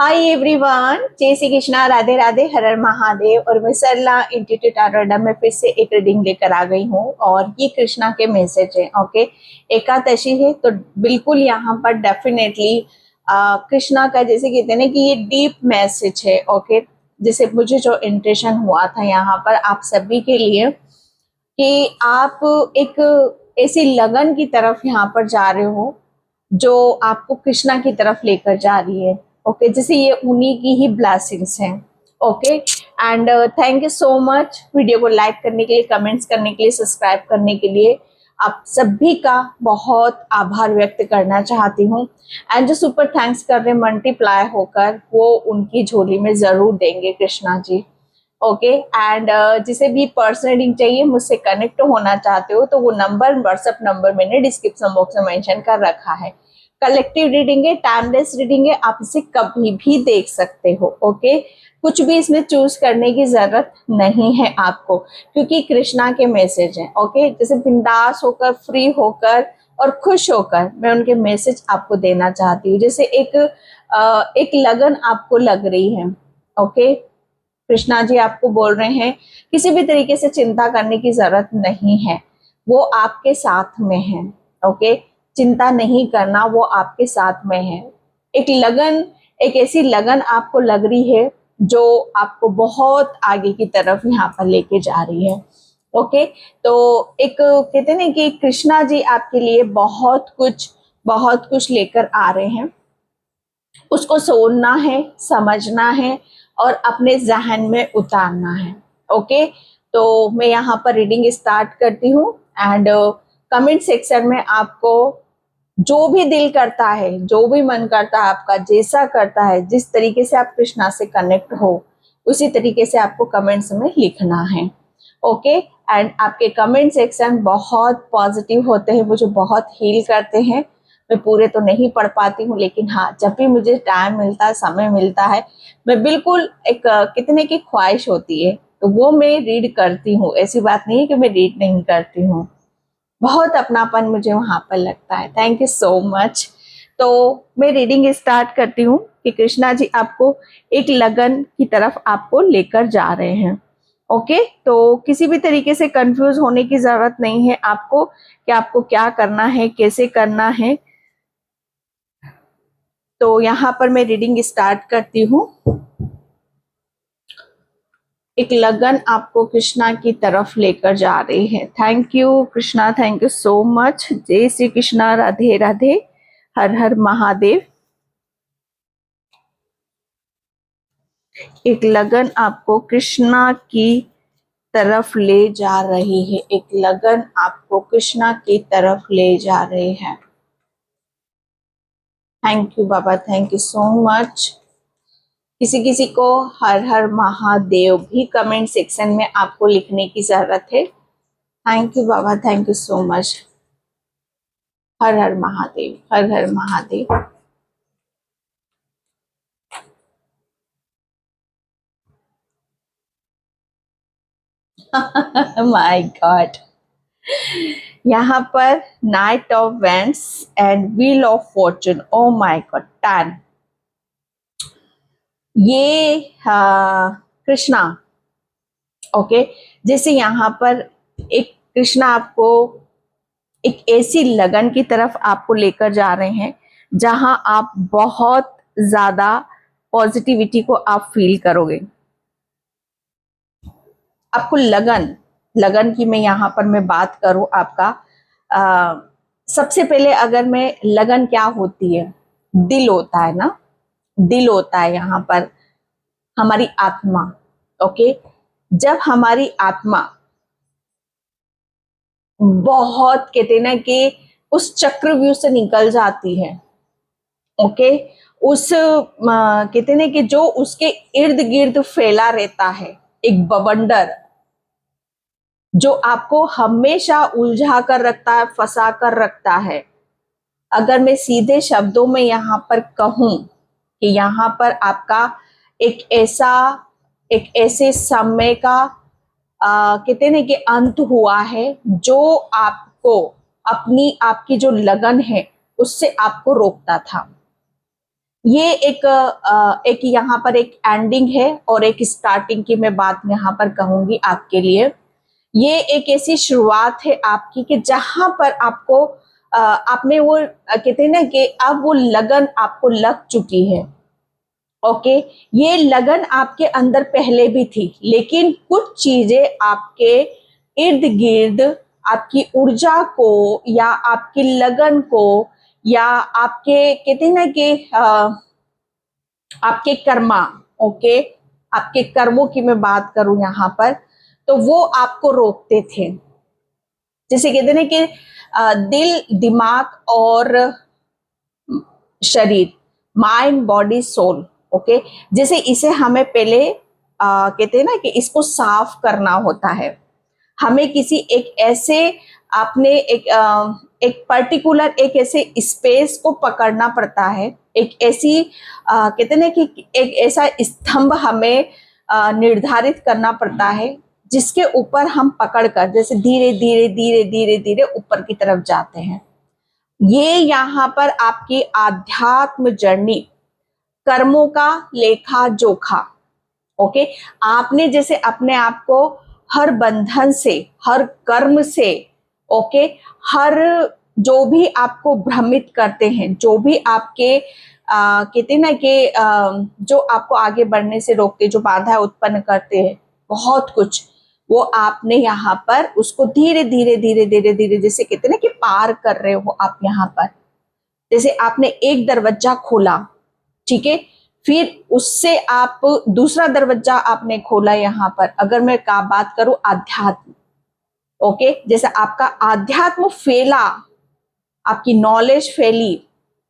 Hi everyone, जय श्री कृष्णा, राधे राधे, हर हर महादेव। और मैं सरला इंस्टीट्यूट आरोडा में फिर से एक रीडिंग लेकर आ गई हूँ और ये कृष्णा के मैसेज है। ओके, एकादशी है तो बिल्कुल यहाँ पर डेफिनेटली कृष्णा का जैसे कहते हैं ना कि ये डीप मैसेज है। ओके, जैसे मुझे जो इंप्रेशन हुआ था यहाँ पर आप सभी के लिए कि आप एक ऐसी लगन की तरफ यहाँ पर जा रहे हो जो आपको कृष्णा की तरफ लेकर जा रही है। ओके, जैसे ये उन्हीं की ही ब्लेसिंग्स हैं। Okay, and thank you so much video को लाइक करने के लिए, कमेंट्स करने के लिए, सब्सक्राइब करने के लिए। आप सभी का बहुत आभार व्यक्त करना चाहती हूँ। एंड जो सुपर थैंक्स कर रहे मल्टीप्लाई होकर वो उनकी झोली में जरूर देंगे कृष्णा जी। ओके, एंड जिसे भी पर्सनल रीडिंग चाहिए, मुझसे कनेक्ट होना चाहते हो तो वो नंबर, व्हाट्सएप नंबर मैंने डिस्क्रिप्शन बॉक्स में मेंशन कर रखा है। कलेक्टिव रीडिंग है, टाइमलेस रीडिंग है, आप इसे कभी भी देख सकते हो। ओके, कुछ भी इसमें चूज करने की जरूरत नहीं है आपको, क्योंकि कृष्णा के मैसेज हैं। ओके, जैसे बिंदास होकर, फ्री होकर और खुश होकर मैं उनके मैसेज आपको देना चाहती हूँ। जैसे एक लगन आपको लग रही है। ओके, कृष्णा जी आपको बोल रहे हैं किसी भी तरीके से चिंता करने की जरूरत नहीं है, वो आपके साथ में है। ओके, चिंता नहीं करना, वो आपके साथ में है। एक लगन, एक ऐसी लगन आपको लग रही है जो आपको बहुत आगे की तरफ यहाँ पर लेके जा रही है। ओके, तो एक कहते हैं ना कि कृष्णा जी आपके लिए बहुत कुछ लेकर आ रहे हैं। उसको सोचना है, समझना है और अपने जहन में उतारना है। ओके, तो मैं यहाँ पर रीडिंग स्टार्ट करती हूँ एंड कमेंट सेक्शन में आपको जो भी दिल करता है, जो भी मन करता है आपका, जैसा करता है, जिस तरीके से आप कृष्णा से कनेक्ट हो उसी तरीके से आपको कमेंट्स में लिखना है। ओके, एंड आपके कमेंट सेक्शन बहुत पॉजिटिव होते हैं, मुझे बहुत हील करते हैं। मैं पूरे तो नहीं पढ़ पाती हूँ, लेकिन हाँ, जब भी मुझे टाइम मिलता है, समय मिलता है, मैं बिल्कुल एक कितने की ख्वाहिश होती है तो वो मैं रीड करती हूँ। ऐसी बात नहीं है कि मैं रीड नहीं करती हूँ, बहुत अपनापन मुझे वहां पर लगता है। Thank you so much. तो मैं रीडिंग स्टार्ट करती हूँ कि कृष्णा जी आपको एक लगन की तरफ आपको लेकर जा रहे हैं। ओके, तो किसी भी तरीके से कंफ्यूज होने की जरूरत नहीं है आपको कि आपको क्या करना है, कैसे करना है। तो यहाँ पर मैं रीडिंग स्टार्ट करती हूँ। एक लगन आपको कृष्णा की तरफ लेकर जा रही है। Thank you Krishna, thank you so much. जय श्री कृष्णा, राधे राधे, हर हर महादेव। एक लगन आपको कृष्णा की तरफ ले जा रही है। एक लगन आपको कृष्णा की तरफ ले जा रही है। Thank you Baba, thank you so much. किसी किसी को हर हर महादेव भी कमेंट सेक्शन में आपको लिखने की जरूरत है। Thank you Baba, thank you so much. Her her Mahadev, her her Mahadev. My God, यहाँ पर night of vents and wheel of Fortune. Oh my God, 10। ये कृष्णा। ओके, जैसे यहाँ पर एक कृष्णा आपको एक ऐसी लगन की तरफ आपको लेकर जा रहे हैं जहां आप बहुत ज्यादा पॉजिटिविटी को आप फील करोगे। आपको लगन, लगन की मैं यहाँ पर मैं बात करूं आपका, सबसे पहले अगर मैं, लगन क्या होती है? दिल होता है ना, दिल होता है यहाँ पर हमारी आत्मा। ओके, जब हमारी आत्मा बहुत कहते हैं ना कि उस चक्रव्यूह से निकल जाती है। ओके, उस कहते हैं ना कि जो उसके इर्द गिर्द फैला रहता है एक बवंडर, जो आपको हमेशा उलझा कर रखता है, फंसा कर रखता है। अगर मैं सीधे शब्दों में यहाँ पर कहूं कि यहाँ पर आपका एक ऐसे समय का कहते हैं कि अंत हुआ है जो आपको अपनी, आपकी जो लगन है उससे आपको रोकता था। ये एक यहाँ पर एक एंडिंग है और एक स्टार्टिंग की मैं बात यहाँ पर कहूंगी आपके लिए। ये एक ऐसी शुरुआत है आपकी कि जहां पर आपको आप में वो कहते हैं ना कि अब वो लगन आपको लग चुकी है। ओके, ये लगन आपके अंदर पहले भी थी, लेकिन कुछ चीजें आपके इर्द गिर्द आपकी ऊर्जा को या आपकी लगन को या आपके कहते हैं ना कि आपके कर्मा, ओके, आपके कर्मों की मैं बात करूं यहाँ पर, तो वो आपको रोकते थे। जैसे कहते हैं ना कि दिल, दिमाग और शरीर, माइंड, बॉडी, सोल, ओके, जैसे इसे हमें पहले कहते हैं ना कि इसको साफ करना होता है। हमें किसी एक ऐसे आपने एक पर्टिकुलर एक ऐसे स्पेस को पकड़ना पड़ता है, एक ऐसी कहते हैं ना कि एक ऐसा स्तंभ हमें निर्धारित करना पड़ता है जिसके ऊपर हम पकड़कर जैसे धीरे धीरे धीरे धीरे धीरे ऊपर की तरफ जाते हैं। ये यहाँ पर आपकी आध्यात्म जर्नी, कर्मों का लेखा जोखा, ओके, आपने जैसे अपने आप को हर बंधन से, हर कर्म से, ओके, हर जो भी आपको भ्रमित करते हैं, जो भी आपके कहते ना कि जो आपको आगे बढ़ने से रोकते, जो बाधा उत्पन्न करते हैं, बहुत कुछ, वो आपने यहाँ पर उसको धीरे धीरे धीरे धीरे धीरे जैसे कहते ना कि पार कर रहे हो आप यहाँ पर। जैसे आपने एक दरवाजा खोला, ठीक है, फिर उससे आप दूसरा दरवाजा आपने खोला यहाँ पर। अगर मैं का बात करूं आध्यात्म, ओके, जैसे आपका आध्यात्म फैला, आपकी नॉलेज फैली,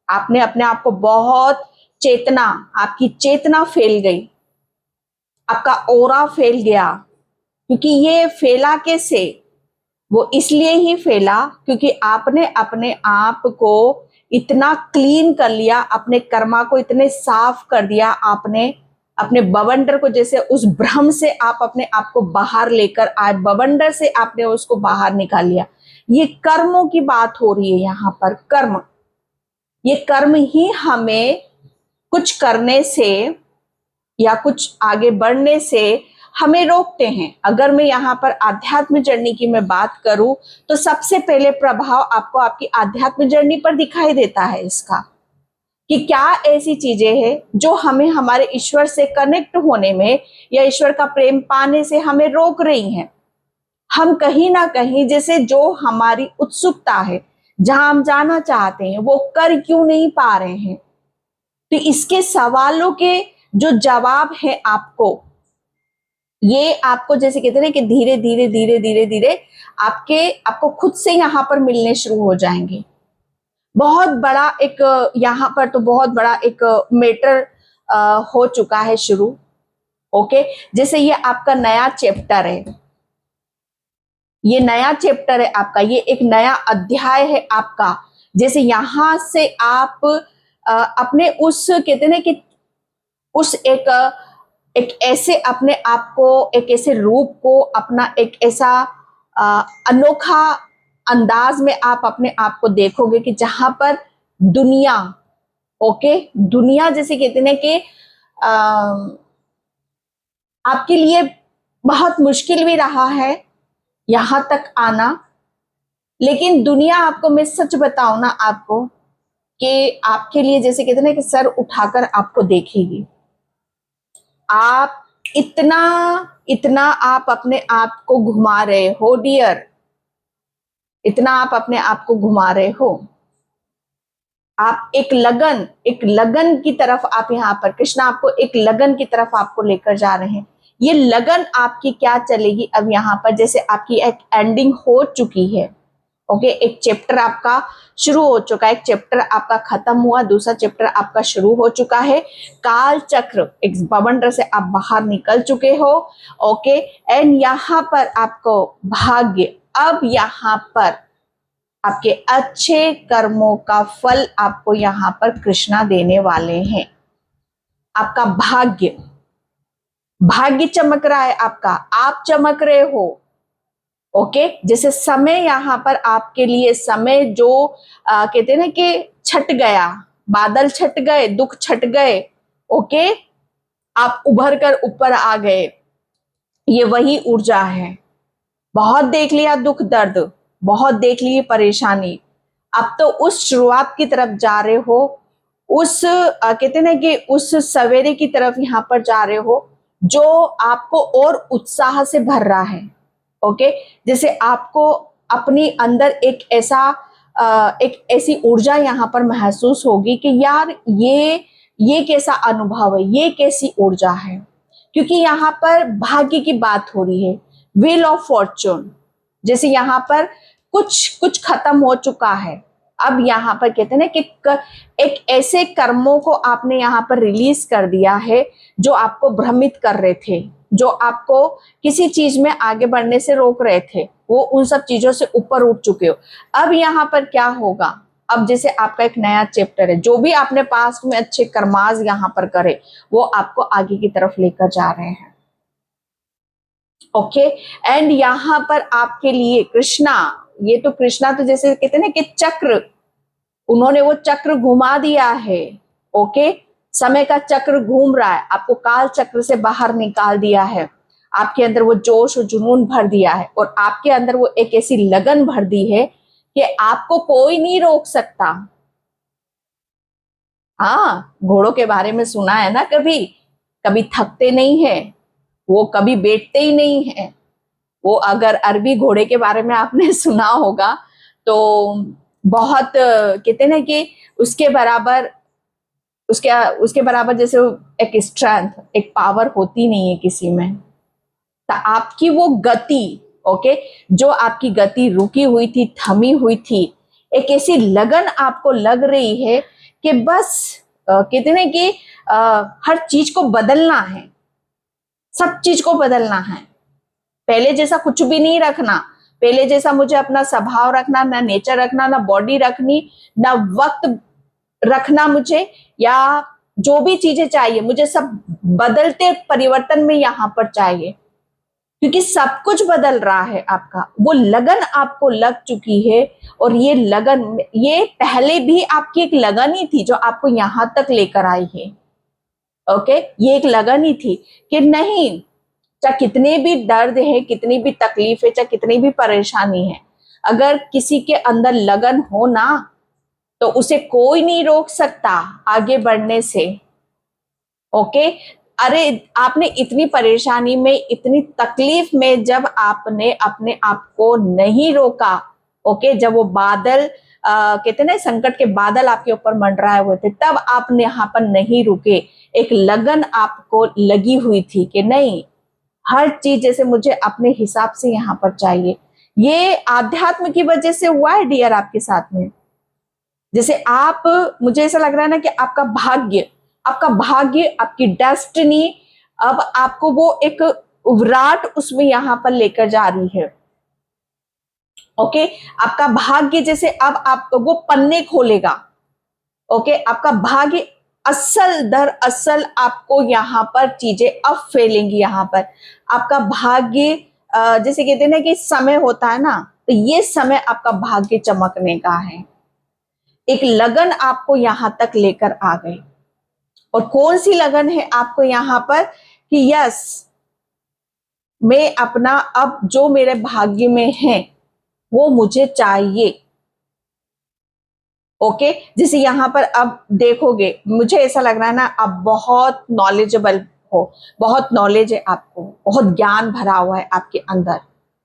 आपने अपने आप को बहुत चेतना, आपकी चेतना फैल गई, आपका ओरा फैल गया। क्योंकि ये फैला कैसे, वो इसलिए ही फैला क्योंकि आपने अपने आप को इतना क्लीन कर लिया, अपने कर्मा को इतने साफ कर दिया, आपने अपने बवंडर को, जैसे उस भ्रम से आप अपने आप को बाहर लेकर आए, बवंडर से आपने उसको बाहर निकाल लिया। ये कर्मों की बात हो रही है यहाँ पर, कर्म। ये कर्म ही हमें कुछ करने से या कुछ आगे बढ़ने से हमें रोकते हैं। अगर मैं यहाँ पर आध्यात्म जर्नी की मैं बात करूं तो सबसे पहले प्रभाव आपको आपकी आध्यात्म जर्नी पर दिखाई देता है इसका, कि क्या ऐसी चीजें हैं जो हमें हमारे ईश्वर से कनेक्ट होने में या ईश्वर का प्रेम पाने से हमें रोक रही हैं। हम कहीं ना कहीं जैसे जो हमारी उत्सुकता है, जहां हम जाना चाहते हैं, वो कर क्यों नहीं पा रहे हैं। तो इसके सवालों के जो जवाब है आपको, ये आपको जैसे कहते हैं कि धीरे धीरे धीरे धीरे धीरे आपको खुद से यहाँ पर मिलने शुरू हो जाएंगे। बहुत बड़ा एक यहाँ पर तो बहुत बड़ा एक मैटर हो चुका है शुरू, ओके, जैसे ये आपका नया चैप्टर है, ये नया चैप्टर है आपका, ये एक नया अध्याय है आपका। जैसे यहाँ से आप अपने उस कहते हैं कि उस एक ऐसे अपने आप को, एक ऐसे रूप को, अपना एक ऐसा अनोखा अंदाज में आप अपने आप को देखोगे कि जहां पर दुनिया, ओके, दुनिया जैसे कहते हैं कि आपके लिए बहुत मुश्किल भी रहा है यहां तक आना, लेकिन दुनिया आपको, मैं सच बताऊं ना आपको, कि आपके लिए जैसे कहते हैं ना कि सर उठाकर आपको देखेगी। आप इतना इतना आप अपने आप को घुमा रहे हो डियर, इतना आप अपने आप को घुमा रहे हो। आप एक लगन की तरफ आप यहाँ पर, कृष्णा आपको एक लगन की तरफ आपको लेकर जा रहे हैं। ये लगन आपकी क्या चलेगी अब यहाँ पर, जैसे आपकी एक एंडिंग हो चुकी है, ओके, एक चैप्टर आपका शुरू हो चुका है, एक चैप्टर आपका खत्म हुआ, दूसरा चैप्टर आपका शुरू हो चुका है। काल चक्र, एक बवंडर से आप बाहर निकल चुके हो, ओके, एंड यहाँ पर आपको भाग्य, अब यहाँ पर आपके अच्छे कर्मों का फल आपको यहाँ पर कृष्णा देने वाले हैं। आपका भाग्य, भाग्य चमक रहा है आपका, आप चमक रहे हो, ओके, जैसे समय यहाँ पर आपके लिए समय जो कहते हैं ना कि छट गया, बादल छट गए, दुख छट गए, ओके, आप उभर कर ऊपर आ गए, ये वही ऊर्जा है। बहुत देख लिया दुख दर्द, बहुत देख ली परेशानी, अब तो उस शुरुआत की तरफ जा रहे हो, उस कहते हैं ना कि उस सवेरे की तरफ यहाँ पर जा रहे हो जो आपको और उत्साह से भर रहा है। ओके, जैसे आपको अपनी अंदर एक ऐसी ऊर्जा यहाँ पर महसूस होगी कि यार ये कैसा अनुभव है, ये कैसी ऊर्जा है, क्योंकि यहाँ पर भाग्य की बात हो रही है, व्हील ऑफ फॉर्चून। जैसे यहाँ पर कुछ खत्म हो चुका है, अब यहाँ पर कहते हैं ना कि एक ऐसे कर्मों को आपने यहाँ पर रिलीज कर दिया है जो आपको भ्रमित कर रहे थे, जो आपको किसी चीज में आगे बढ़ने से रोक रहे थे, वो उन सब चीजों से ऊपर उठ चुके हो। अब यहाँ पर क्या होगा, अब जैसे आपका एक नया चैप्टर है, जो भी आपने पास्ट में अच्छे कर्माज यहाँ पर करे वो आपको आगे की तरफ लेकर जा रहे हैं। ओके, एंड यहाँ पर आपके लिए कृष्णा, ये तो कृष्णा तो जैसे कहते हैं ना कि चक्र, उन्होंने वो चक्र घुमा दिया है। ओके, समय का चक्र घूम रहा है, आपको काल चक्र से बाहर निकाल दिया है, आपके अंदर वो जोश और जुनून भर दिया है, और आपके अंदर वो एक ऐसी लगन भर दी है कि आपको कोई नहीं रोक सकता। हाँ, घोड़ों के बारे में सुना है ना, कभी कभी थकते नहीं है, वो कभी बैठते ही नहीं है। वो अगर अरबी घोड़े के बारे में आपने सुना होगा तो बहुत कहते ना कि उसके बराबर जैसे एक स्ट्रेंथ, एक पावर होती नहीं है किसी में। तो आपकी वो गति, ओके, जो आपकी गति रुकी हुई थी, थमी हुई थी, एक ऐसी लगन आपको लग रही है कि बस कहते ना कि हर चीज को बदलना है, सब चीज को बदलना है, पहले जैसा कुछ भी नहीं रखना, पहले जैसा मुझे अपना स्वभाव रखना, ना नेचर रखना, ना बॉडी रखनी, ना वक्त रखना मुझे, या जो भी चीजें चाहिए मुझे सब बदलते परिवर्तन में यहाँ पर चाहिए, क्योंकि सब कुछ बदल रहा है आपका। वो लगन आपको लग चुकी है, और ये लगन, ये पहले भी आपकी एक लगन ही थी जो आपको यहां तक लेकर आई है। ओके, ये एक लगन ही थी कि नहीं, चाहे कितने भी दर्द है, कितनी भी तकलीफ है, चाहे कितनी भी परेशानी है, अगर किसी के अंदर लगन हो ना तो उसे कोई नहीं रोक सकता आगे बढ़ने से। ओके, अरे आपने इतनी परेशानी में, इतनी तकलीफ में जब आपने अपने आप को नहीं रोका, ओके, जब वो बादल कहते ना संकट के बादल आपके ऊपर मंडराए हुए थे, तब आपने यहाँ पर नहीं रुके, एक लगन आपको लगी हुई थी कि नहीं, हर चीज जैसे मुझे अपने हिसाब से यहाँ पर चाहिए। ये आध्यात्म की वजह से हुआ है डियर आपके साथ में। जैसे आप, मुझे ऐसा लग रहा है ना कि आपका भाग्य, आपकी डेस्टिनी अब आपको वो एक विराट उसमें यहाँ पर लेकर जा रही है। ओके, आपका भाग्य जैसे अब आप वो पन्ने खोलेगा। ओके, आपका भाग्य असल दर असल आपको यहाँ पर चीजें अब फैलेंगी। यहाँ पर आपका भाग्य जैसे कहते हैं ना कि समय होता है ना, तो ये समय आपका भाग्य चमकने का है। एक लगन आपको यहां तक लेकर आ गई, और कौन सी लगन है आपको यहाँ पर कि यस, मैं अपना अब जो मेरे भाग्य में है वो मुझे चाहिए। ओके, जैसे यहाँ पर अब देखोगे, मुझे ऐसा लग रहा है ना आप बहुत नॉलेजेबल हो, बहुत नॉलेज है आपको, बहुत ज्ञान भरा हुआ है आपके अंदर।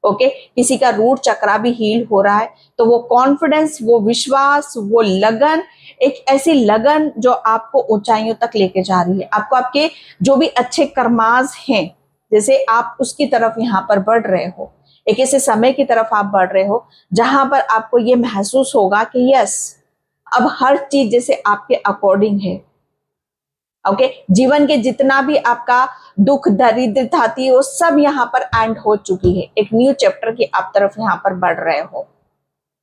ओके, किसी का रूट चक्रा भी हील हो रहा है, तो वो कॉन्फिडेंस, वो विश्वास, वो लगन, एक ऐसी लगन जो आपको ऊंचाइयों तक लेके जा रही है। आपको आपके जो भी अच्छे कर्माज हैं, जैसे आप उसकी तरफ यहाँ पर बढ़ रहे हो, एक ऐसे समय की तरफ आप बढ़ रहे हो जहां पर आपको ये महसूस होगा कि यस, अब हर चीज जैसे आपके अकॉर्डिंग है। ओके, जीवन के जितना भी आपका दुख दरिद्रता थी वो सब यहाँ पर एंड हो चुकी है, एक न्यू चैप्टर की आप तरफ यहाँ पर बढ़ रहे हो।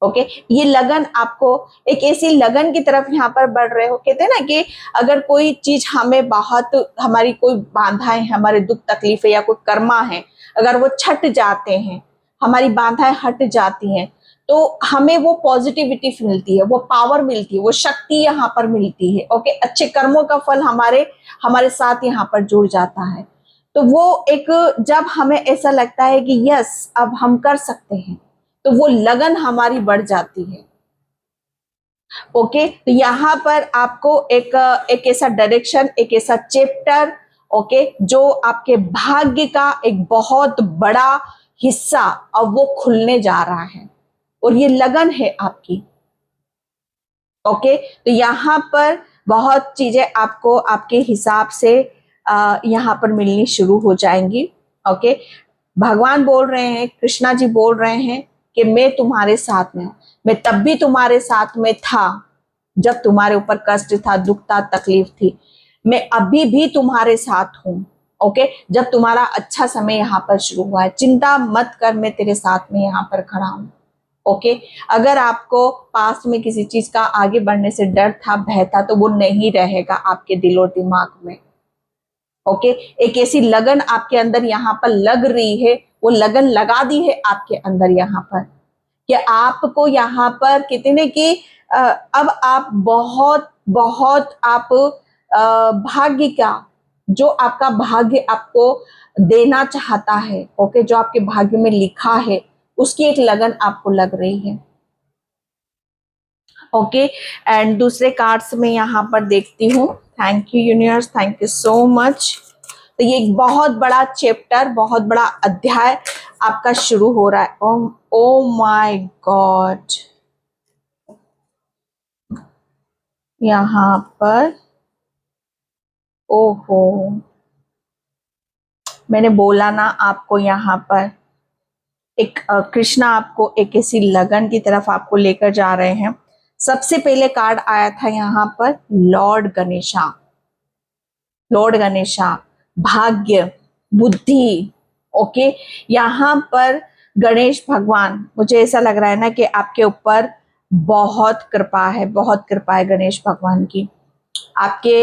ओके, ये लगन आपको एक ऐसी लगन की तरफ यहाँ पर बढ़ रहे हो। कहते हैं ना कि अगर कोई चीज हमें बहुत, हमारी कोई बाधाएं, हमारे दुख तकलीफ है या कोई कर्मा है, अगर वो छट जाते हैं, हमारी बाधाएं हट जाती हैं, तो हमें वो पॉजिटिविटी मिलती है, वो पावर मिलती है, वो शक्ति यहाँ पर मिलती है। ओके, अच्छे कर्मों का फल हमारे हमारे साथ यहाँ पर जुड़ जाता है। तो वो एक, जब हमें ऐसा लगता है कि यस अब हम कर सकते हैं, तो वो लगन हमारी बढ़ जाती है। ओके, तो यहाँ पर आपको एक ऐसा डायरेक्शन, एक ऐसा चैप्टर, ओके, जो आपके भाग्य का एक बहुत बड़ा हिस्सा अब वो खुलने जा रहा है, और ये लगन है आपकी। ओके, तो यहाँ पर बहुत चीजें आपको आपके हिसाब से यहाँ पर मिलनी शुरू हो जाएंगी। ओके, भगवान बोल रहे हैं, कृष्णा जी बोल रहे हैं कि मैं तुम्हारे साथ में हूं। मैं तब भी तुम्हारे साथ में था जब तुम्हारे ऊपर कष्ट था, दुख था, तकलीफ थी। मैं अभी भी तुम्हारे साथ हूं। ओके, जब तुम्हारा अच्छा समय यहाँ पर शुरू हुआ है, चिंता मत कर, मैं तेरे साथ में यहाँ पर खड़ा हूं। ओके, अगर आपको पास्ट में किसी चीज का आगे बढ़ने से डर था, भय था, तो वो नहीं रहेगा आपके दिलो दिमाग में। ओके, एक ऐसी लगन आपके अंदर यहाँ पर लग रही है, वो लगन लगा दी है आपके अंदर यहाँ पर, कि आपको यहाँ पर कितने कि अब आप बहुत बहुत आप भाग्य का, जो आपका भाग्य आपको देना चाहता है, ओके, जो आपके भाग्य में लिखा है, उसकी एक लगन आपको लग रही है। ओके, एंड दूसरे कार्ड्स में यहाँ पर देखती हूँ। Thank you universe, thank you so much. तो ये एक बहुत बड़ा चैप्टर, बहुत बड़ा अध्याय आपका शुरू हो रहा है। ओ माय गॉड, यहाँ पर ओहो, मैंने बोला ना आपको, यहाँ पर एक कृष्णा आपको एक ऐसी लगन की तरफ आपको लेकर जा रहे हैं। सबसे पहले कार्ड आया था यहाँ पर लॉर्ड गणेशा। लॉर्ड गणेशा, भाग्य, बुद्धि। ओके, यहाँ पर गणेश भगवान, मुझे ऐसा लग रहा है ना कि आपके ऊपर बहुत कृपा है, बहुत कृपा है गणेश भगवान की आपके।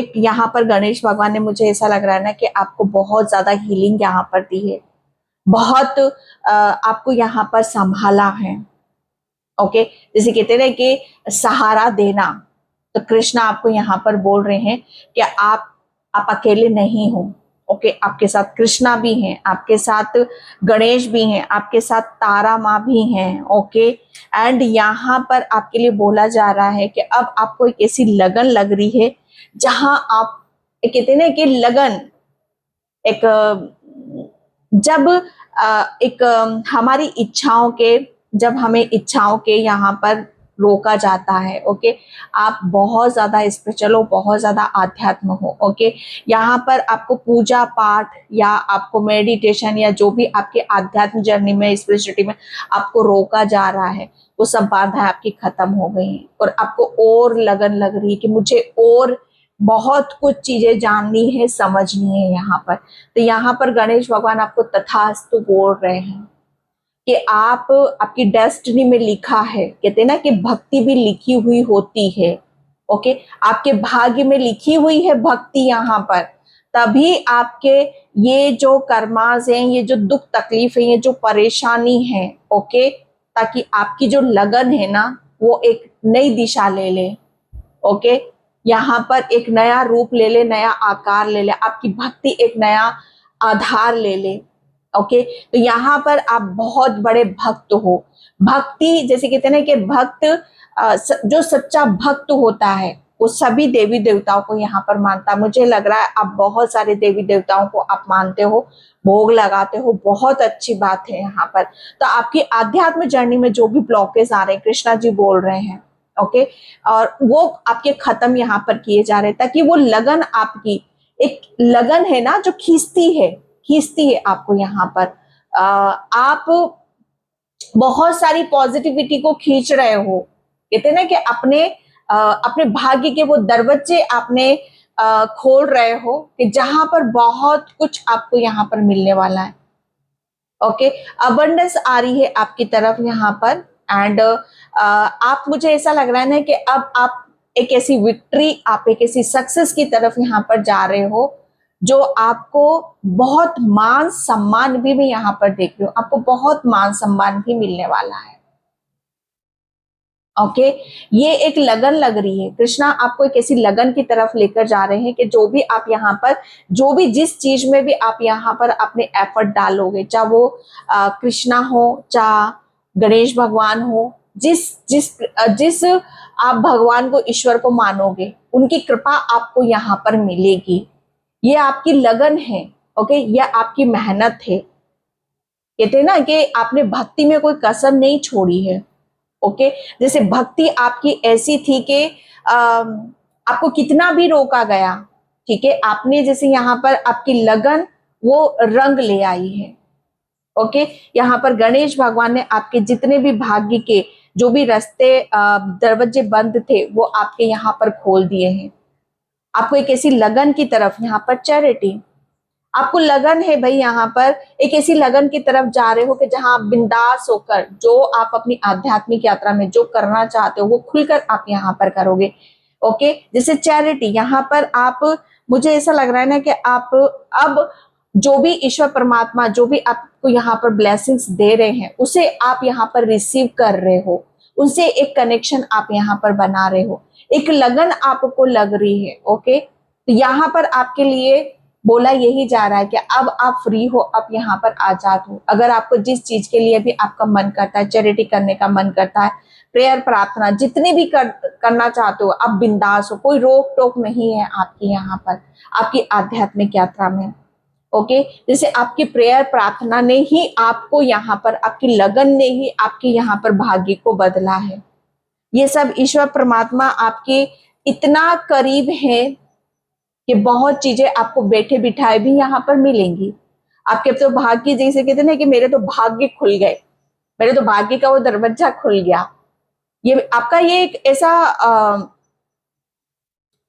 एक यहाँ पर गणेश भगवान ने, मुझे ऐसा लग रहा है ना कि आपको बहुत ज्यादा हीलिंग यहाँ पर दी है, बहुत आपको यहाँ पर संभाला है। ओके, जैसे कहते हैं कि सहारा देना, तो कृष्णा आपको यहाँ पर बोल रहे हैं कि आप अकेले नहीं हो। ओके, आपके साथ कृष्णा भी हैं, आपके साथ गणेश भी हैं, आपके साथ तारा माँ भी हैं। ओके, एंड यहाँ पर आपके लिए बोला जा रहा है कि अब आपको एक ऐसी लगन लग रही है जहां आप कहते हैं कि लगन एक, जब एक हमारी इच्छाओं के, जब हमें इच्छाओं के यहाँ पर रोका जाता है। ओके, आप बहुत ज्यादा इस पे चलो, बहुत ज्यादा आध्यात्म हो। ओके, यहाँ पर आपको पूजा पाठ या आपको मेडिटेशन या जो भी आपके आध्यात्म जर्नी में, स्पिरिचुअलिटी में आपको रोका जा रहा है, वो सब बाधाएं आपकी खत्म हो गई हैं, और आपको और लगन लग रही है कि मुझे और बहुत कुछ चीजें जाननी है, समझनी है यहाँ पर। तो यहाँ पर गणेश भगवान आपको तथास्तु बोल रहे हैं कि आप, आपकी डेस्टिनी में लिखा है, कहते हैं ना कि भक्ति भी लिखी हुई होती है। ओके, आपके भाग्य में लिखी हुई है भक्ति यहाँ पर, तभी आपके ये जो कर्मास हैं, ये जो दुख तकलीफ है, ये जो परेशानी है, ओके, ताकि आपकी जो लगन है ना, वो एक नई दिशा ले ले। ओके, यहाँ पर एक नया रूप ले ले, नया आकार ले ले, आपकी भक्ति एक नया आधार ले ले। ओके, तो यहाँ पर आप बहुत बड़े भक्त हो। भक्ति, जैसे कहते हैं ना कि भक्त, जो सच्चा भक्त होता है वो सभी देवी देवताओं को यहाँ पर मानता है। मुझे लग रहा है आप बहुत सारे देवी देवताओं को आप मानते हो, भोग लगाते हो, बहुत अच्छी बात है यहाँ पर। तो आपकी आध्यात्म जर्नी में जो भी ब्लॉकेज आ रहे हैं, कृष्णा जी बोल रहे हैं, ओके, और वो आपके खत्म यहाँ पर किए जा रहे हैं, ताकि वो लगन, आपकी एक लगन है ना जो खींचती है आपको यहाँ पर। आप बहुत सारी पॉजिटिविटी को खींच रहे हो, कहते हैं ना कि अपने भाग्य के वो दरवाजे आपने खोल रहे हो, कि जहां पर बहुत कुछ आपको यहाँ पर मिलने वाला है। ओके, अबंडेंस आ रही है आपकी तरफ यहाँ पर, एंड आप, मुझे ऐसा लग रहा है ना कि अब आप एक ऐसी विक्ट्री, आप एक ऐसी सक्सेस की तरफ यहाँ पर जा रहे हो, जो आपको बहुत मान सम्मान भी मैं यहाँ पर देख रही हूँ, आपको बहुत मान सम्मान भी मिलने वाला है। ओके, ये एक लगन लग रही है। कृष्णा आपको एक ऐसी लगन की तरफ लेकर जा रहे हैं कि जो भी आप यहाँ पर, जो भी जिस चीज में भी आप यहाँ पर अपने एफर्ट डालोगे, चाहे वो कृष्णा हो, चाहे गणेश भगवान हो, जिस जिस जिस आप भगवान को, ईश्वर को मानोगे, उनकी कृपा आपको यहाँ पर मिलेगी। ये आपकी लगन है। ओके, ये आपकी मेहनत है। कहते हैं ना कि आपने भक्ति में कोई कसर नहीं छोड़ी है। ओके, जैसे भक्ति आपकी ऐसी थी कि आपको कितना भी रोका गया, ठीक है, आपने जैसे यहाँ पर आपकी लगन वो रंग ले आई है। ओके, यहाँ पर गणेश भगवान ने आपके जितने भी भाग्य के जो भी रास्ते, दरवाजे बंद थे, वो आपके यहाँ पर खोल दिए हैं। आपको एक ऐसी लगन की तरफ, यहाँ पर चैरिटी, आपको लगन है भाई, यहाँ पर एक ऐसी लगन की तरफ जा रहे हो कि जहां आप बिंदास होकर जो आप अपनी आध्यात्मिक यात्रा में जो करना चाहते हो वो खुलकर आप यहाँ पर करोगे। ओके, जैसे चैरिटी, यहाँ पर आप, मुझे ऐसा लग रहा है ना कि आप अब जो भी ईश्वर परमात्मा जो भी आपको यहाँ पर ब्लेसिंग्स दे रहे हैं, उसे आप यहाँ पर रिसीव कर रहे हो, उनसे एक कनेक्शन आप यहाँ पर बना रहे हो, एक लगन आपको लग रही है। ओके, तो यहाँ पर आपके लिए बोला यही जा रहा है कि अब आप फ्री हो, आप यहाँ पर आजाद हो। अगर आपको जिस चीज के लिए भी आपका मन करता है, चैरिटी करने का मन करता है, प्रेयर प्रार्थना जितनी भी करना चाहते हो, आप बिंदास हो, कोई रोक टोक नहीं है आपकी यहाँ पर, आपकी आध्यात्मिक यात्रा में। ओके, जैसे आपकी प्रेयर प्रार्थना ने ही आपको यहाँ पर, आपकी लगन ने ही आपके यहाँ पर भाग्य को बदला है। ये सब ईश्वर परमात्मा आपके इतना करीब है कि बहुत चीजें आपको बैठे बिठाए भी यहाँ पर मिलेंगी। आपके तो भाग्य, जैसे कहते ना कि मेरे तो भाग्य खुल गए, मेरे तो भाग्य का वो दरवाजा खुल गया। ये आपका ये एक ऐसा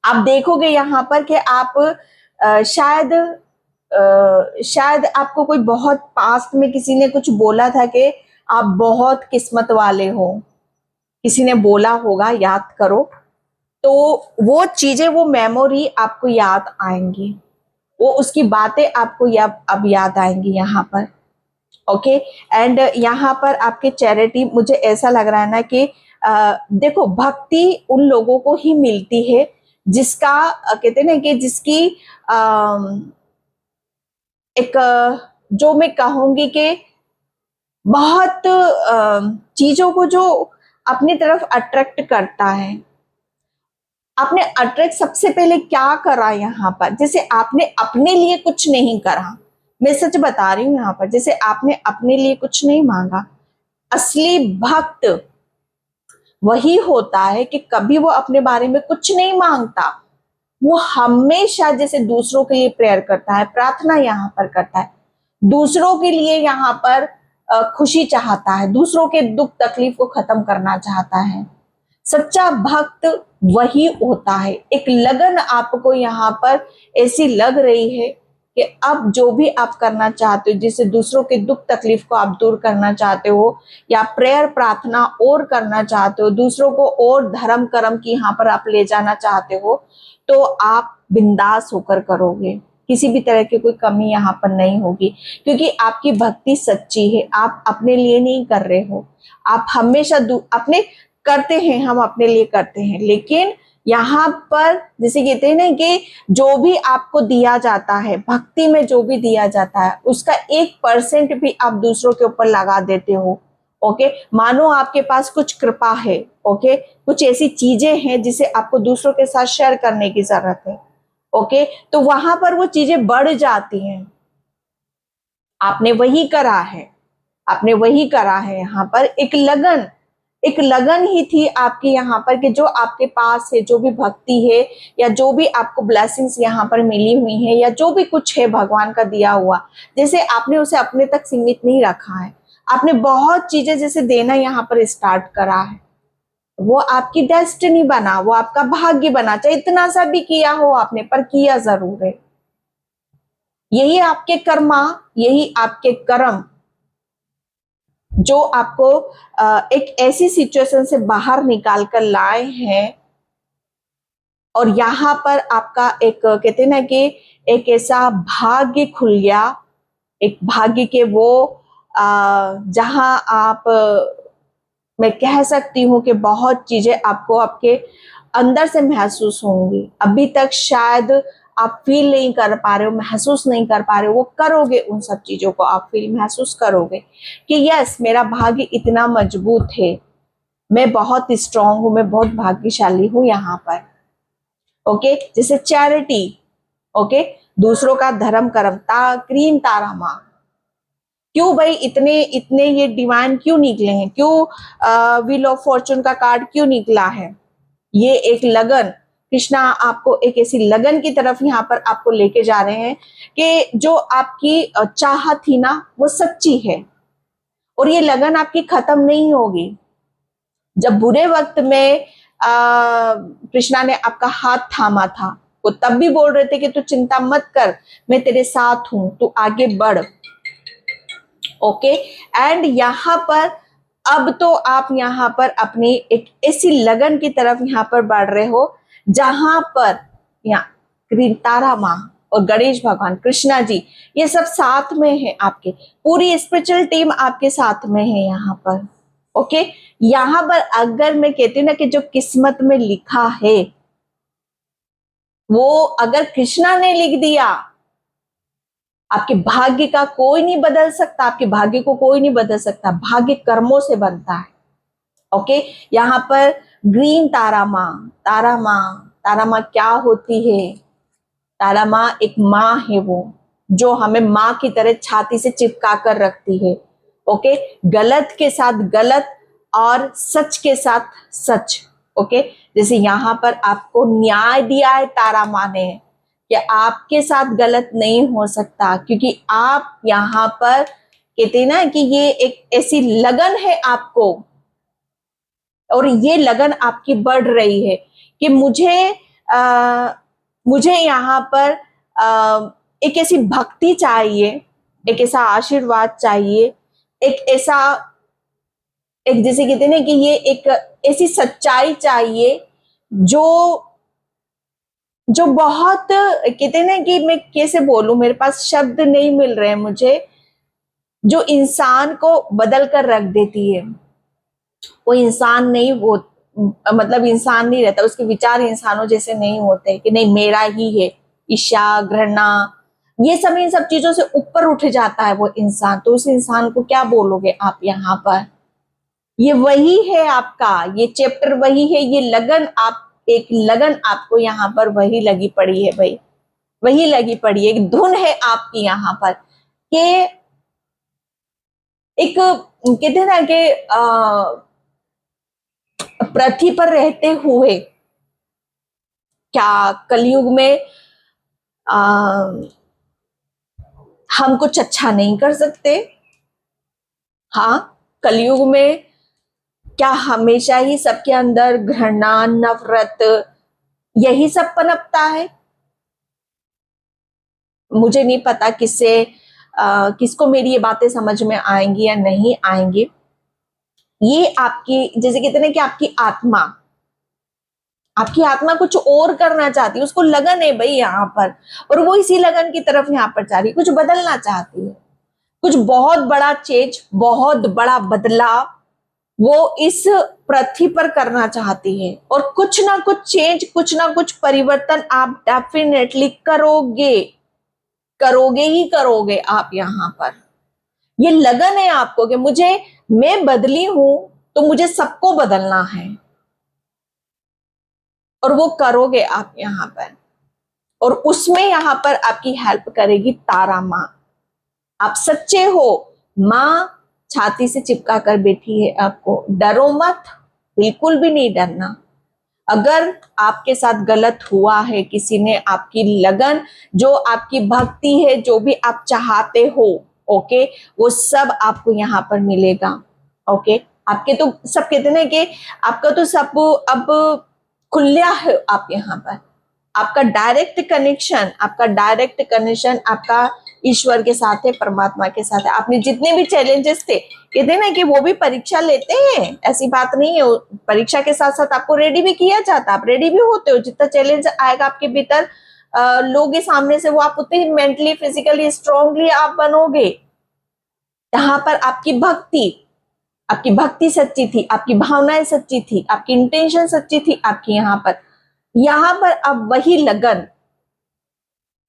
आप देखोगे यहाँ पर कि आप शायद आपको कोई बहुत पास्ट में किसी ने कुछ बोला था कि आप बहुत किस्मत वाले हो, किसी ने बोला होगा, याद करो, तो वो चीजें, वो मेमोरी आपको याद आएंगी, वो उसकी बातें आपको अब याद आएंगी यहाँ पर। ओके, एंड यहाँ पर आपके चैरिटी, मुझे ऐसा लग रहा है ना कि देखो, भक्ति उन लोगों को ही मिलती है जिसका, कहते हैं ना कि जिसकी एक, जो मैं कहूंगी कि बहुत चीजों को जो अपनी तरफ अट्रैक्ट करता है। आपने अट्रैक्ट सबसे पहले क्या करा यहाँ पर? जैसे आपने अपने लिए कुछ नहीं करा, मैं सच बता रही हूँ यहाँ पर, जैसे आपने अपने लिए कुछ नहीं मांगा। असली भक्त वही होता है कि कभी वो अपने बारे में कुछ नहीं मांगता, वो हमेशा जैसे दूसरों के लिए प्रेयर करता है, प्रार्थना यहाँ पर करता है, दूसरों के लिए यहाँ पर खुशी चाहता है, दूसरों के दुख तकलीफ को खत्म करना चाहता है। सच्चा भक्त वही होता है। एक लगन आपको यहाँ पर ऐसी लग रही है कि अब जो भी आप करना चाहते हो, जिससे दूसरों के दुख तकलीफ को आप दूर करना चाहते हो, या प्रेयर प्रार्थना और करना चाहते हो, दूसरों को और धर्म कर्म की यहाँ पर आप ले जाना चाहते हो, तो आप बिंदास होकर करोगे, किसी भी तरह की कोई कमी यहाँ पर नहीं होगी, क्योंकि आपकी भक्ति सच्ची है। आप अपने लिए नहीं कर रहे हो, आप हमेशा अपने करते हैं, हम अपने लिए करते हैं, लेकिन यहाँ पर जैसे कहते हैं ना कि जो भी आपको दिया जाता है, भक्ति में जो भी दिया जाता है, उसका 1% भी आप दूसरों के ऊपर लगा देते हो। ओके, मानो आपके पास कुछ कृपा है, ओके, कुछ ऐसी चीजें हैं जिसे आपको दूसरों के साथ शेयर करने की जरूरत है। ओके, तो वहां पर वो चीजें बढ़ जाती हैं। आपने वही करा है, आपने वही करा है। यहाँ पर एक लगन ही थी आपकी यहाँ पर कि जो आपके पास है, जो भी भक्ति है, या जो भी आपको ब्लेसिंग्स यहाँ पर मिली हुई है, या जो भी कुछ है भगवान का दिया हुआ, जैसे आपने उसे अपने तक सीमित नहीं रखा है, आपने बहुत चीजें जैसे देना यहाँ पर स्टार्ट करा है। वो आपकी डेस्टिनी बना, वो आपका भाग्य बना, चाहे इतना सा भी किया हो आपने, पर किया जरूर है। यही आपके कर्मा, यही आपके कर्म जो आपको एक ऐसी सिचुएशन से बाहर निकाल कर लाए हैं। और यहाँ पर आपका एक, कहते हैं ना कि एक ऐसा भाग्य खुल गया, एक भाग्य के वो जहां आप मैं कह सकती हूँ कि बहुत चीजें आपको आपके अंदर से महसूस होंगी। अभी तक शायद आप फील नहीं कर पा रहे हो, महसूस नहीं कर पा रहे हो, वो करोगे। उन सब चीजों को आप फील महसूस करोगे कि यस, मेरा भाग्य इतना मजबूत है, मैं बहुत स्ट्रांग हूं, मैं बहुत भाग्यशाली हूं यहाँ पर। ओके, जैसे चैरिटी, ओके, दूसरों का धर्म कर्म, ग्रीन तारा माँ। क्यों भाई इतने इतने ये डिवाइन क्यों निकले हैं? क्यों व्हील ऑफ फॉर्चून का कार्ड क्यों निकला है? ये एक लगन, कृष्णा आपको एक ऐसी लगन की तरफ यहाँ पर आपको लेके जा रहे हैं कि जो आपकी चाहत थी ना, वो सच्ची है और ये लगन आपकी खत्म नहीं होगी। जब बुरे वक्त में कृष्णा ने आपका हाथ थामा था, वो तब भी बोल रहे थे कि तू चिंता मत कर, मैं तेरे साथ हूं, तू आगे बढ़। ओके, एंड यहाँ पर अब तो आप यहाँ पर अपनी एक ऐसी लगन की तरफ यहाँ पर बढ़ रहे हो जहां पर यहाँ तारा माँ और गणेश भगवान, कृष्णा जी, ये सब साथ में है, आपके पूरी स्पिरिचुअल टीम आपके साथ में है यहाँ पर। ओके, यहाँ पर अगर मैं कहती हूँ ना कि जो किस्मत में लिखा है वो अगर कृष्णा ने लिख दिया, आपके भाग्य का कोई नहीं बदल सकता, आपके भाग्य को कोई नहीं बदल सकता। भाग्य कर्मों से बनता है। ओके, यहाँ पर ग्रीन तारा माँ, तारा माँ, तारा माँ क्या होती है? तारा माँ एक माँ है, वो जो हमें माँ की तरह छाती से चिपका कर रखती है। ओके, गलत के साथ गलत और सच के साथ सच। ओके, जैसे यहाँ पर आपको न्याय दिया है तारा माँ ने कि आपके साथ गलत नहीं हो सकता, क्योंकि आप यहाँ पर कहते ना कि ये एक ऐसी लगन है आपको, और ये लगन आपकी बढ़ रही है कि मुझे यहाँ पर एक ऐसी भक्ति चाहिए, एक ऐसा आशीर्वाद चाहिए, एक ऐसा, एक जैसे कहते ना कि ये एक ऐसी सच्चाई चाहिए जो जो बहुत कहते ना कि मैं कैसे बोलूं, मेरे पास शब्द नहीं मिल रहे हैं मुझे, जो इंसान को बदल कर रख देती है। वो इंसान नहीं, वो मतलब इंसान नहीं रहता, उसके विचार इंसानों जैसे नहीं होते कि नहीं मेरा ही है। ईर्ष्या, घृणा, ये सब इन सब चीजों से ऊपर उठ जाता है वो इंसान। तो उस इंसान को क्या बोलोगे आप यहाँ पर? ये वही है आपका, ये चैप्टर वही है, ये लगन, आप एक लगन आपको यहाँ पर वही लगी पड़ी है भाई, वही लगी पड़ी है, एक धुन है आपकी यहाँ पर कि एक कहते हैं ना कि पृथ्वी पर रहते हुए क्या कलयुग में हम कुछ अच्छा नहीं कर सकते? हाँ, कलयुग में क्या हमेशा ही सबके अंदर घृणा, नफरत, यही सब पनपता है? मुझे नहीं पता किसको मेरी ये बातें समझ में आएंगी या नहीं आएंगी। ये आपकी, जैसे कहते हैं कि आपकी आत्मा कुछ और करना चाहती है, उसको लगन है भाई यहाँ पर, और वो इसी लगन की तरफ यहाँ पर जा रही है, कुछ बदलना चाहती है, कुछ बहुत बड़ा चेंज, बहुत बड़ा बदलाव वो इस पृथ्वी पर करना चाहती है। और कुछ ना कुछ चेंज, कुछ ना कुछ परिवर्तन आप डेफिनेटली करोगे, करोगे ही करोगे आप यहाँ पर। ये लगन है आपको कि मैं बदली हूं तो मुझे सबको बदलना है, और वो करोगे आप यहाँ पर। और उसमें यहाँ पर आपकी हेल्प करेगी तारा माँ। आप सच्चे हो, माँ छाती से चिपका कर बैठी है आपको। डरो मत, बिल्कुल भी नहीं डरना। अगर आपके साथ गलत हुआ है, किसी ने आपकी लगन, जो आपकी भक्ति है, जो भी आप चाहते हो, ओके, वो सब आपको यहाँ पर मिलेगा। ओके, आपके तो सब कहते हैं कि आपका तो सब अब खुलिया है आप यहाँ पर। आपका डायरेक्ट कनेक्शन आपका ईश्वर के साथ है, परमात्मा के साथ है। आपने जितने भी चैलेंजेस थे, कहते ना कि वो भी परीक्षा लेते हैं, ऐसी बात नहीं है। परीक्षा के साथ साथ आपको रेडी भी किया जाता है, आप रेडी भी होते हो। जितना चैलेंज आएगा आपके भीतर लोगे सामने से, वो आप उतनी मेंटली, फिजिकली स्ट्रांगली आप बनोगे। यहाँ पर आपकी भक्ति, आपकी भक्ति सच्ची थी, आपकी भावनाएं सच्ची थी, आपकी इंटेंशन सच्ची थी आपकी। यहाँ पर अब वही लगन,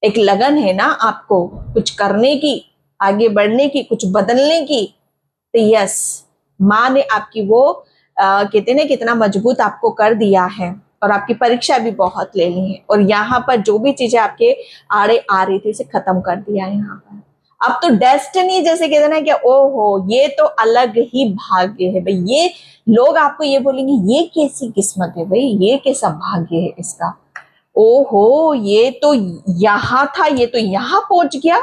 एक लगन है ना आपको कुछ करने की, आगे बढ़ने की, कुछ बदलने की, तो यस, माँ ने आपकी वो कहते हैं ना कितना मजबूत आपको कर दिया है, और आपकी परीक्षा भी बहुत ले ली है, और यहाँ पर जो भी चीजें आपके आड़े आ रही थी उसे खत्म कर दिया है यहाँ पर। अब तो डेस्टिनी जैसे कहते ना कि ओहो ये तो अलग ही भाग्य है भाई, ये लोग आपको ये बोलेंगे ये कैसी किस्मत है भाई, ये कैसा भाग्य है इसका, ओहो ये तो यहाँ था, ये तो यहाँ पहुंच गया,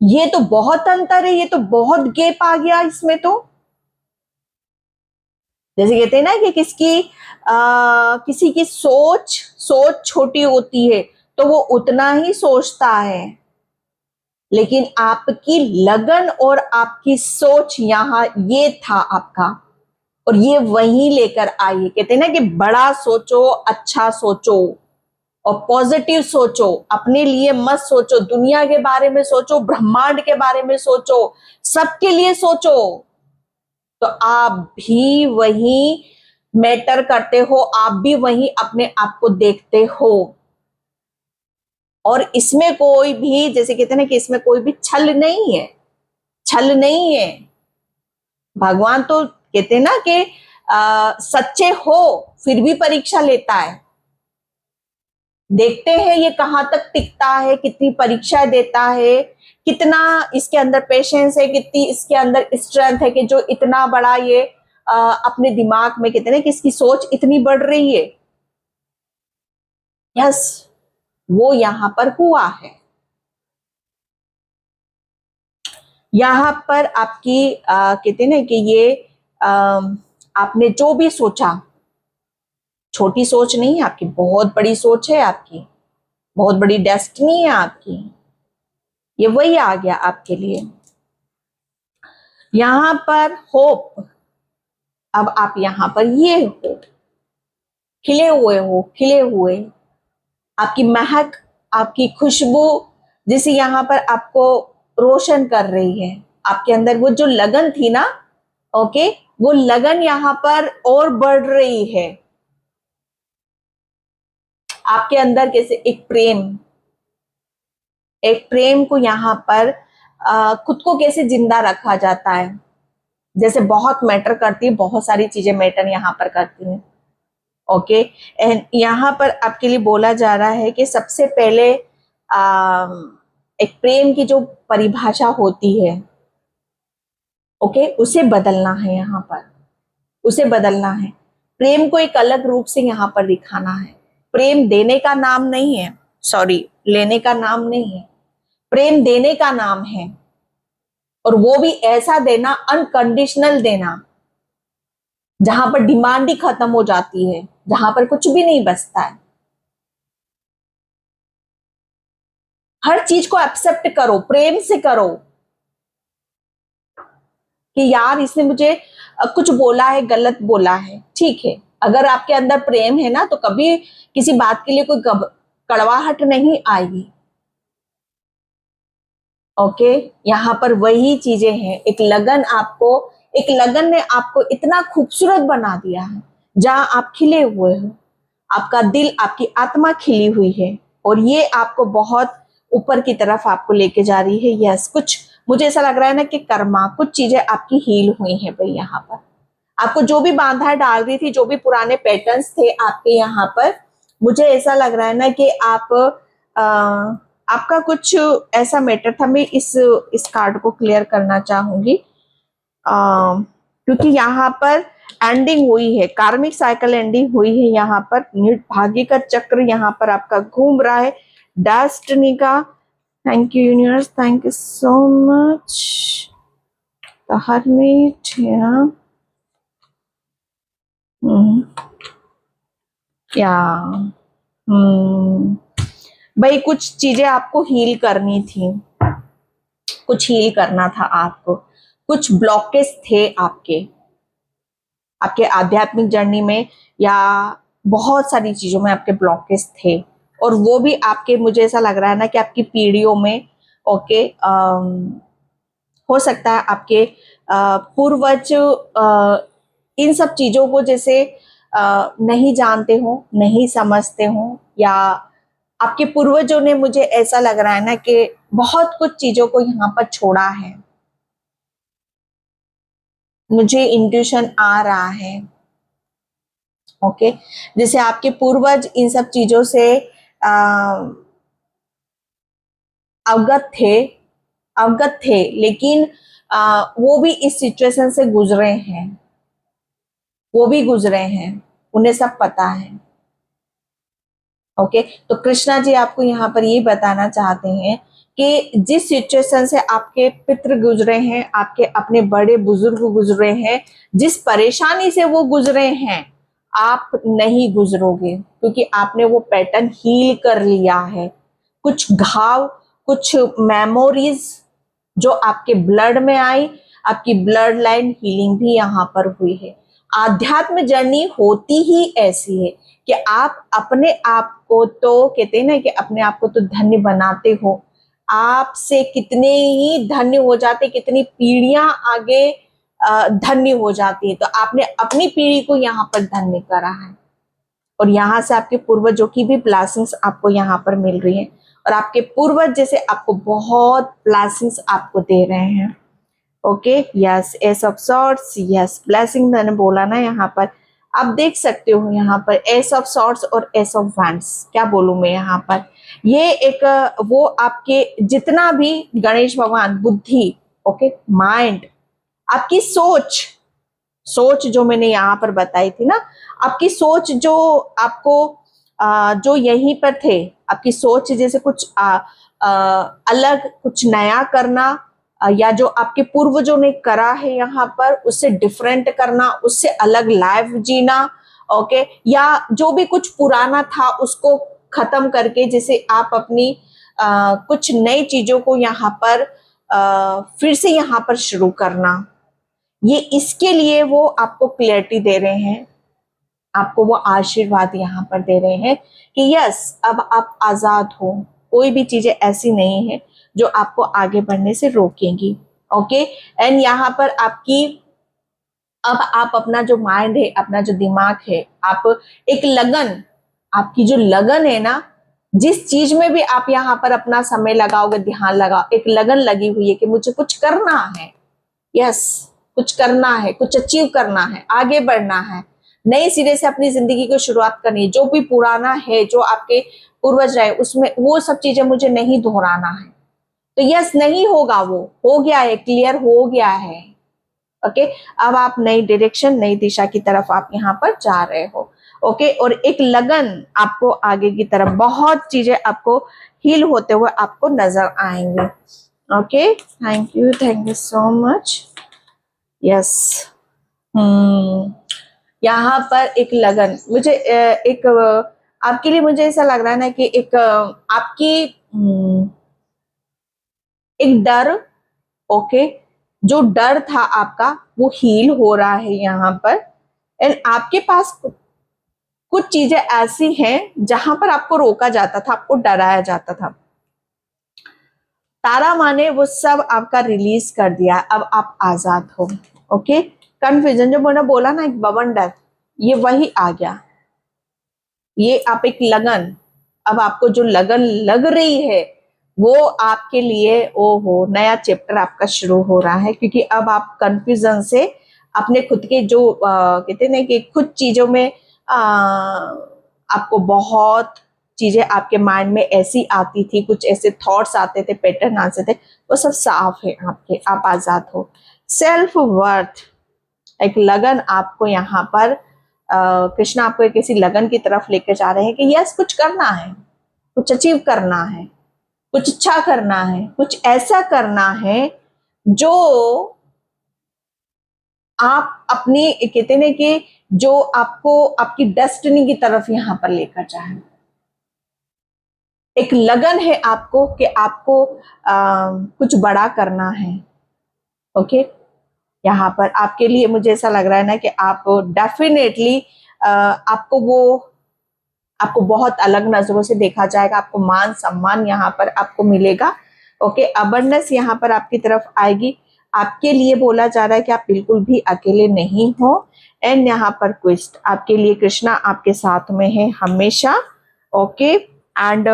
ये तो बहुत अंतर है, ये तो बहुत गैप आ गया इसमें। तो जैसे कहते हैं ना कि किसी की सोच छोटी होती है तो वो उतना ही सोचता है, लेकिन आपकी लगन और आपकी सोच यहाँ ये था आपका, और ये वहीं लेकर आई है। कहते हैं ना कि बड़ा सोचो, अच्छा सोचो और पॉजिटिव सोचो, अपने लिए मत सोचो, दुनिया के बारे में सोचो, ब्रह्मांड के बारे में सोचो, सबके लिए सोचो, तो आप भी वही मैटर करते हो, आप भी वही अपने आप को देखते हो। और इसमें कोई भी जैसे कहते हैं ना कि इसमें कोई भी छल नहीं है, छल नहीं है। भगवान तो कहते हैं ना कि सच्चे हो फिर भी परीक्षा लेता है, देखते हैं ये कहां तक टिकता है, कितनी परीक्षा देता है, कितना इसके अंदर पेशेंस है, कितनी इसके अंदर स्ट्रेंथ है कि जो इतना बड़ा ये अपने दिमाग में कहते हैं कि इसकी सोच इतनी बढ़ रही है। यस, वो यहां पर हुआ है। यहां पर आपकी कहते हैं ना कि ये आपने जो भी सोचा, छोटी सोच नहीं है आपकी, बहुत बड़ी सोच है आपकी, बहुत बड़ी डेस्टिनी है आपकी, ये वही आ गया आपके लिए। यहां पर होप, अब आप यहां पर ये हो, खिले हुए हो, खिले हुए, आपकी महक, आपकी खुशबू जिसे यहां पर आपको रोशन कर रही है, आपके अंदर वो जो लगन थी ना, ओके, वो लगन यहां पर और बढ़ रही है। आपके अंदर कैसे एक प्रेम को यहाँ पर खुद को कैसे जिंदा रखा जाता है, जैसे बहुत मैटर करती है, बहुत सारी चीजें मैटर यहाँ पर करती हैं। ओके, एंड यहाँ पर आपके लिए बोला जा रहा है कि सबसे पहले एक प्रेम की जो परिभाषा होती है, ओके, उसे बदलना है, यहाँ पर उसे बदलना है। प्रेम को एक अलग रूप से यहाँ पर दिखाना है। प्रेम देने का नाम नहीं है, सॉरी, लेने का नाम नहीं है, प्रेम देने का नाम है, और वो भी ऐसा देना, अनकंडीशनल देना, जहां पर डिमांड ही खत्म हो जाती है, जहां पर कुछ भी नहीं बचता है। हर चीज को एक्सेप्ट करो, प्रेम से करो कि यार इसने मुझे कुछ बोला है, गलत बोला है, ठीक है, अगर आपके अंदर प्रेम है ना तो कभी किसी बात के लिए कोई कड़वाहट नहीं आएगी। ओके, यहाँ पर वही चीजें हैं, एक लगन ने आपको इतना खूबसूरत बना दिया है, जहां आप खिले हुए हो, आपका दिल, आपकी आत्मा खिली हुई है, और ये आपको बहुत ऊपर की तरफ आपको लेके जा रही है। यस, कुछ मुझे ऐसा लग रहा है ना कि कर्मा, कुछ चीजें आपकी हील हुई हैं भाई। यहाँ पर आपको जो भी बाधा डाल रही थी, जो भी पुराने पैटर्न्स थे आपके यहाँ पर, मुझे ऐसा लग रहा है ना कि आपका कुछ ऐसा मैटर था। मैं इस कार्ड को क्लियर करना चाहूंगी, क्योंकि यहाँ पर एंडिंग हुई है, कार्मिक साइकिल एंडिंग हुई है। यहाँ पर भाग्य का चक्र यहाँ पर आपका घूम रहा है, डेस्टिनी का। Thank you universe, thank you so much. The hermit, या भाई कुछ चीजें आपको हील करनी थी, कुछ हील करना था आपको, कुछ ब्लॉकेज थे आपके आध्यात्मिक जर्नी में, या बहुत सारी चीजों में आपके ब्लॉकेज थे, और वो भी आपके, मुझे ऐसा लग रहा है ना कि आपकी पीढ़ियों में, ओके, हो सकता है आपके पूर्वज इन सब चीजों को जैसे नहीं जानते हो, नहीं समझते हो, या आपके पूर्वजों ने, मुझे ऐसा लग रहा है ना कि बहुत कुछ चीजों को यहाँ पर छोड़ा है। मुझे इंट्यूशन आ रहा है। ओके, जैसे आपके पूर्वज इन सब चीजों से अवगत थे, लेकिन वो भी इस सिचुएशन से गुजरे हैं, वो भी गुजरे हैं, उन्हें सब पता है। ओके, तो कृष्णा जी आपको यहाँ पर ये बताना चाहते हैं कि जिस सिचुएशन से आपके पितृ गुजरे हैं, आपके अपने बड़े बुजुर्ग गुजरे हैं, जिस परेशानी से वो गुजरे हैं, आप नहीं गुजरोगे, क्योंकि आपने वो पैटर्न हील कर लिया है। कुछ घाव, कुछ मेमोरीज जो आपके ब्लड में आई, आपकी ब्लड लाइन हीलिंग भी यहाँ पर हुई है। आध्यात्म जर्नी होती ही ऐसी है कि आप अपने आप को, तो कहते हैं ना कि अपने आप को तो धन्य बनाते हो, आपसे कितने ही धन्य हो जाते, कितनी पीढ़ियां आगे धन्य हो जाती है। तो आपने अपनी पीढ़ी को यहाँ पर धन्य करा है, और यहाँ से आपके पूर्वजों की भी ब्लेसिंग्स आपको यहाँ पर मिल रही है, और आपके पूर्वज जैसे आपको बहुत ब्लेसिंग्स आपको दे रहे हैं। Okay, yes, S of swords, yes, blessing मैंने बोला ना यहाँ पर, आप देख सकते हो यहाँ पर एस ऑफ सॉर्ड्स और एस ऑफ वैंड्स। क्या बोलूं मैं यहाँ पर, ये एक वो आपके जितना भी गणेश भगवान, बुद्धि, ओके, माइंड, आपकी सोच जो मैंने यहाँ पर बताई थी ना, आपकी सोच जो आपको जो यहीं पर थे, आपकी सोच जैसे कुछ अलग, कुछ नया करना, या जो आपके पूर्वजों ने करा है यहाँ पर उससे डिफरेंट करना, उससे अलग लाइफ जीना। ओके, या जो भी कुछ पुराना था उसको खत्म करके जैसे आप अपनी कुछ नई चीजों को यहाँ पर फिर से यहाँ पर शुरू करना, ये इसके लिए वो आपको क्लैरिटी दे रहे हैं, आपको वो आशीर्वाद यहाँ पर दे रहे हैं कि यस, अब आप आजाद हो, कोई भी चीजें ऐसी नहीं है जो आपको आगे बढ़ने से रोकेंगी। ओके, एंड यहाँ पर आपकी, अब आप अपना जो माइंड है, अपना जो दिमाग है, आप एक लगन, आपकी जो लगन है ना, जिस चीज में भी आप यहाँ पर अपना समय लगाओगे, ध्यान लगाओ, एक लगन लगी हुई है कि मुझे कुछ करना है, यस, कुछ करना है, कुछ अचीव करना है, आगे बढ़ना है, नए सिरे से अपनी जिंदगी की शुरुआत करनी है। जो भी पुराना है, जो आपके पूर्वज रहे, उसमें वो सब चीजें मुझे नहीं दोहराना है। तो यस, नहीं होगा, वो हो गया है, क्लियर हो गया है। ओके, अब आप नई डायरेक्शन, नई दिशा की तरफ आप यहाँ पर जा रहे हो। ओके, और एक लगन आपको आगे की तरफ, बहुत चीजें आपको हील होते हुए आपको नजर आएंगे। Okay, thank you so much. Yes, यहाँ पर एक लगन, मुझे एक आपके लिए मुझे ऐसा लग रहा है ना कि एक आपकी एक डर, ओके, जो डर था आपका वो हील हो रहा है यहाँ पर, एंड आपके पास कुछ चीजें ऐसी हैं जहां पर आपको रोका जाता था, आपको डराया जाता था, तारा माँ ने वो सब आपका रिलीज कर दिया, अब आप आजाद हो। ओके, कंफ्यूजन जो मैंने बोला ना, एक बवंडर, ये वही आ गया, ये आप एक लगन, अब आपको जो लगन लग रही है वो आपके लिए, ओहो, नया चैप्टर आपका शुरू हो रहा है, क्योंकि अब आप कंफ्यूजन से अपने खुद के जो कहते हैं ना कि कुछ चीजों में आपको बहुत चीजें आपके माइंड में ऐसी आती थी, कुछ ऐसे थॉट्स आते थे, पैटर्न आते थे, वो सब साफ है आपके, आप आजाद हो। सेल्फ वर्थ, एक लगन आपको यहाँ पर कृष्णा आपको एक ऐसी लगन की तरफ लेकर जा रहे हैं कि यस, कुछ करना है, कुछ अचीव करना है, कुछ अच्छा करना है, कुछ ऐसा करना है जो आप अपनी, कहते हैं कि जो आपको आपकी डेस्टिनी की तरफ यहां पर लेकर जाए। एक लगन है आपको कि आपको कुछ बड़ा करना है। ओके, यहाँ पर आपके लिए मुझे ऐसा लग रहा है ना कि आप डेफिनेटली आपको बहुत अलग नजरों से देखा जाएगा, आपको मान सम्मान यहाँ पर आपको मिलेगा। ओके, अबंडेंस यहाँ पर आपकी तरफ आएगी, आपके लिए बोला जा रहा है कि आप बिल्कुल भी अकेले नहीं हो। एंड यहाँ पर क्विस्ट आपके लिए, कृष्णा आपके साथ में है हमेशा। ओके एंड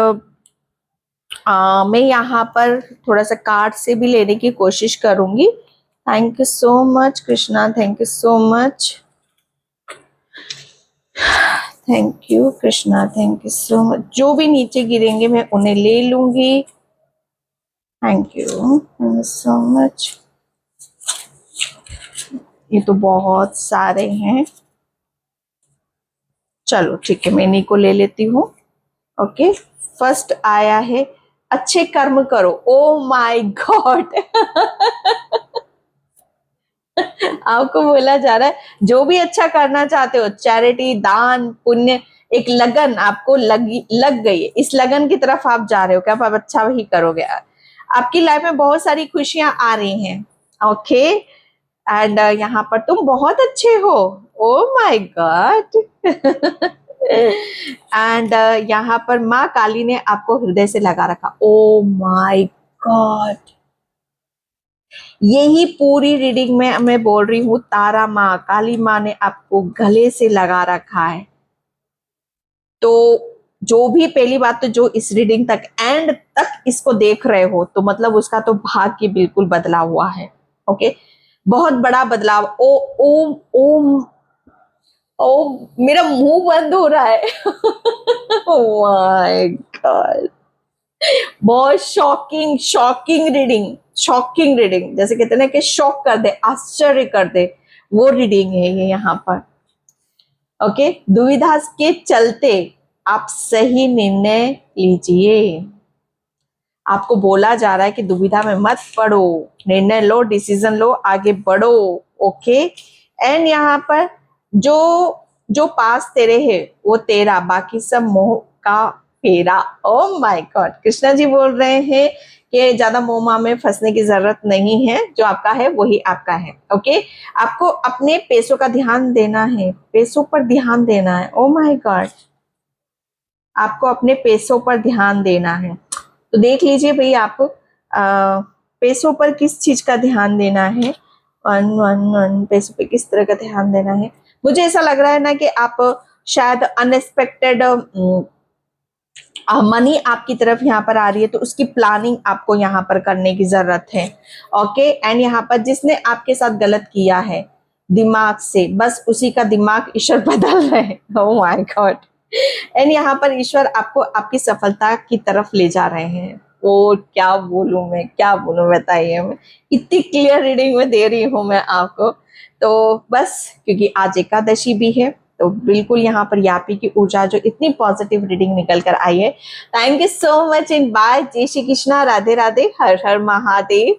मैं यहाँ पर थोड़ा सा कार्ड से भी लेने की कोशिश करूंगी। Thank you so much Krishna, thank you so much, thank you Krishna, thank you so much. जो भी नीचे गिरेंगे मैं उन्हें ले लूंगी। Thank you so much. ये तो बहुत सारे हैं, चलो ठीक है मैं इन्हीं को ले लेती हूँ। ओके फर्स्ट आया है अच्छे कर्म करो। ओ माय गॉड आपको बोला जा रहा है जो भी अच्छा करना चाहते हो, चैरिटी, दान, पुण्य, एक लगन आपको लग गई है, इस लगन की तरफ आप जा रहे हो कि आप अच्छा ही करोगे। आपकी लाइफ में बहुत सारी खुशियां आ रही हैं। ओके एंड यहाँ पर तुम बहुत अच्छे हो। ओ माय गॉड एंड यहाँ पर माँ काली ने आपको हृदय से लगा रखा। ओ माय गॉड, यही पूरी रीडिंग में मैं बोल रही हूँ, तारा माँ, काली माँ ने आपको गले से लगा रखा है। तो जो भी, पहली बात तो जो इस रीडिंग तक एंड तक इसको देख रहे हो तो मतलब उसका तो भाग्य बिल्कुल बदला हुआ है। ओके बहुत बड़ा बदलाव। ओ ओ ओ ओ मेरा मुंह बंद हो रहा है माय गॉड, बहुत shocking shocking reading, shocking reading, जैसे कहते हैं ना कि शॉक कर दे, आश्चर्य कर दे, वो रीडिंग है ये यहाँ पर। ओके दुविधा के चलते आप सही निर्णय लीजिए। आपको बोला जा रहा है कि दुविधा में मत पड़ो, निर्णय लो, डिसीजन लो, आगे बढ़ो। ओके एंड यहाँ पर जो जो पास तेरे है वो तेरा, बाकी सब मोह का फेरा। Oh my God, Krishna ji बोल रहे हैं कि ज्यादा मोह माह में फंसने की जरूरत नहीं है, जो आपका है वही आपका है। ओके आपको अपने पैसों का ध्यान देना है, पैसों पर ध्यान देना है। ओ माय गॉड, आपको अपने पैसों पर ध्यान देना है। तो देख लीजिए भाई आप पैसों पर किस चीज का ध्यान देना है। पैसों पे किस तरह का ध्यान देना है। मुझे ऐसा लग रहा है ना कि आप शायद अनएक्सपेक्टेड मनी आपकी तरफ यहाँ पर आ रही है, तो उसकी प्लानिंग आपको यहाँ पर करने की जरूरत है। ओके एंड यहाँ पर जिसने आपके साथ गलत किया है दिमाग से, बस उसी का दिमाग ईश्वर बदल रहे हैं। ओह माय गॉड एंड यहाँ पर ईश्वर आपको आपकी सफलता की तरफ ले जा रहे हैं। ओ क्या बोलूं मैं, क्या बोलूं, बताइए। मैं इतनी क्लियर रीडिंग में दे रही हूँ मैं आपको, तो बस क्योंकि आज एकादशी भी है तो बिल्कुल यहाँ पर यापी की ऊर्जा जो इतनी पॉजिटिव रीडिंग निकल कर आई है। Thank you so much in by. जय श्री कृष्णा, राधे राधे, हर हर महादेव।